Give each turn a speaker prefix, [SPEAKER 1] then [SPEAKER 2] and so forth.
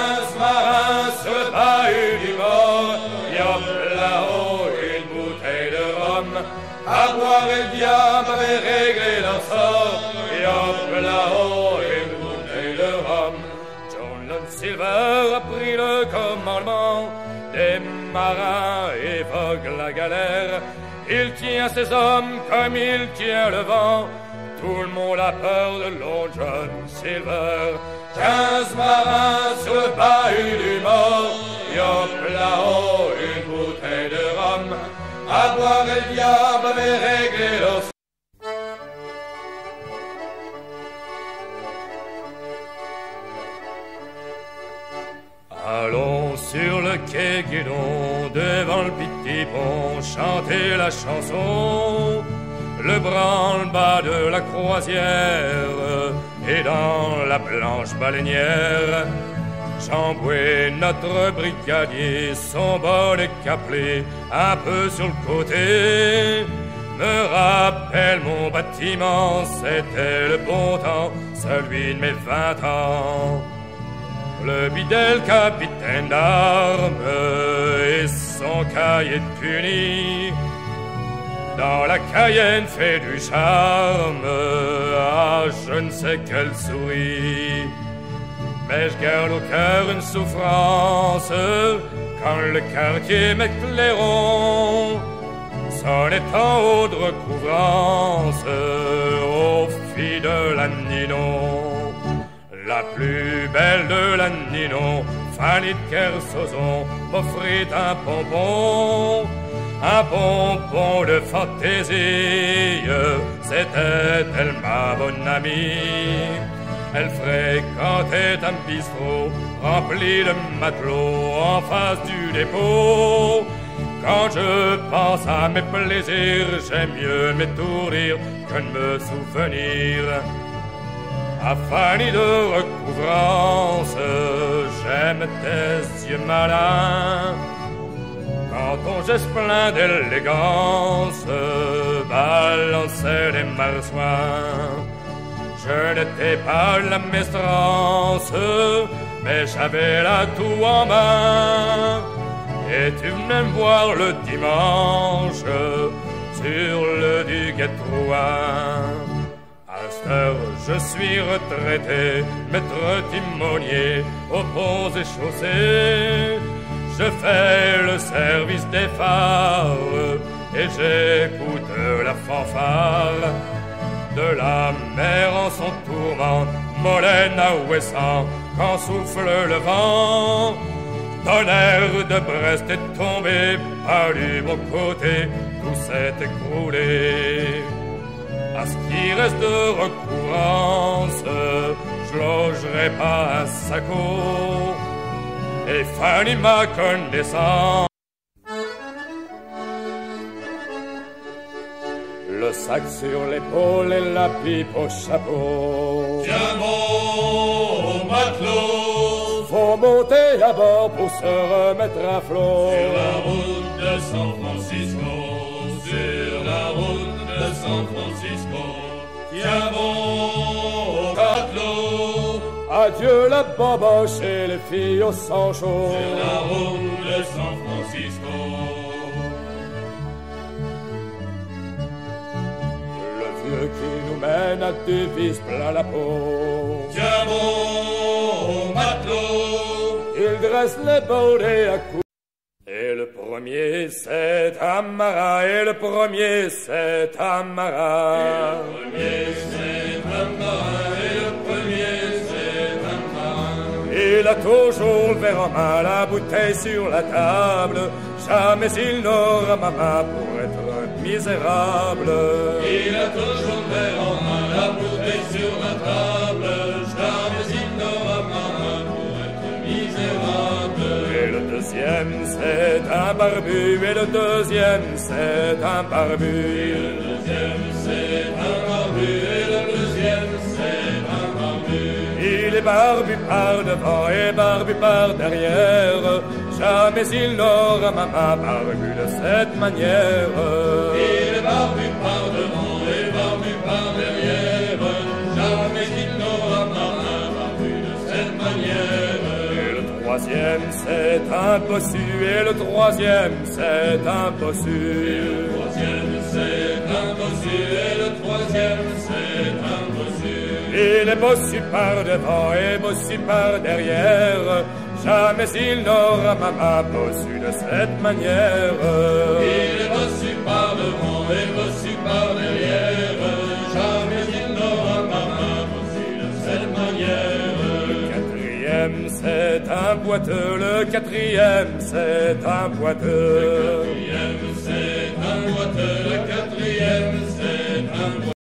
[SPEAKER 1] 15 marins sur le bahut du mort. Yop là-haut, une bouteille de rhum. À boire et le diable avait réglé leur sort. Yop là-haut, une bouteille de rhum. John Long Silver a pris le commandement des marins et vogue la galère. Il tient ses hommes comme il tient le vent. Tout le monde a peur de Long John Silver. 15 marins sur le bahut du mort. Yop là-haut, une bouteille de rhum. À boire et le diable avait réglé leur. Allons sur le quai Guédon, devant le petit pont, chanter la chanson. Le branle-bas de la croisière et dans la blanche baleinière. Jean-Boué, notre brigadier, son bonnet caplé un peu sur le côté, me rappelle mon bâtiment, c'était le bon temps, celui de mes 20 ans. Le bidel capitaine d'armes et son cahier de puni, dans la Cayenne fait du charme à je ne sais quelle souris. Mais je garde au cœur une souffrance quand le quartier m'éclairons sonnait en haut de recouvrance aux filles de la Ninon. La plus belle de la Ninon, Fanny de Kersozon, m'offrit un bonbon de fantaisie. C'était elle ma bonne amie. Elle fréquentait un bistrot rempli de matelots en face du dépôt. Quand je pense à mes plaisirs, j'aime mieux m'étourdir que de me souvenir. À Fanny de recouvrance, j'aime tes yeux malins. Quand ton geste plein d'élégance balançait les marsouins. Je n'étais pas la maestrance, mais j'avais la toux en main. Et tu venais me voir le dimanche sur le Duguay de Rouen. À cette heure, je suis retraité, maître timonier aux ponts et chaussées. Je fais le service des phares et j'écoute la fanfare de la mer en son tourment, Molène à Ouessant, quand souffle le vent. Tonnerre de Brest est tombé, par du bon côté, tout s'est écroulé. À ce qui reste de recouvrance, je logerai pas un sacco, et Fanny ma connaissance. Le sac sur l'épaule et la pipe au chapeau.
[SPEAKER 2] Tiens bon, matelot,
[SPEAKER 1] faut monter à bord pour se remettre à flot.
[SPEAKER 2] Sur la route de San Francisco, sur la route de San Francisco. Tiens bon, matelot,
[SPEAKER 1] adieu la boboche et les filles au sang chaud.
[SPEAKER 2] Sur la route de San Francisco.
[SPEAKER 1] Qui nous mène à des vis plein la peau.
[SPEAKER 2] Tiens bon, matelot,
[SPEAKER 1] il dresse les baudets à coups. Et le premier c'est un marin, et le premier c'est un marin.
[SPEAKER 2] Et le premier c'est un marin, et le premier c'est un marin.
[SPEAKER 1] Il a toujours le verre en main, la bouteille sur la table. Jamais il n'aura ma main pour être misérable.
[SPEAKER 2] Il a toujours le verre en main, la bouteille sur la table. Jamais il n'aura ma main pour être misérable.
[SPEAKER 1] Et le deuxième c'est un barbu, et le deuxième c'est un barbu.
[SPEAKER 2] Et le deuxième c'est un barbu, et le deuxième c'est un barbu.
[SPEAKER 1] Il est barbu par devant et barbu par derrière. Jamais il n'aura ma main barbu de cette manière.
[SPEAKER 2] Il est barbu par devant et barbu par derrière. Jamais il n'aura ma main barbu de cette manière.
[SPEAKER 1] Et le troisième, c'est un bossu, et le troisième, c'est un bossu.
[SPEAKER 2] Le troisième, c'est un bossu, et le troisième, c'est un bossu.
[SPEAKER 1] Il est bossu par devant et bossu par derrière, jamais il n'aura maman bossu de cette manière.
[SPEAKER 2] Il est bossu par devant et bossu par derrière, jamais il n'aura maman bossu de cette manière.
[SPEAKER 1] Le quatrième, c'est un boiteux, le quatrième, c'est un boiteux.
[SPEAKER 2] Le quatrième, c'est un boiteux, le quatrième,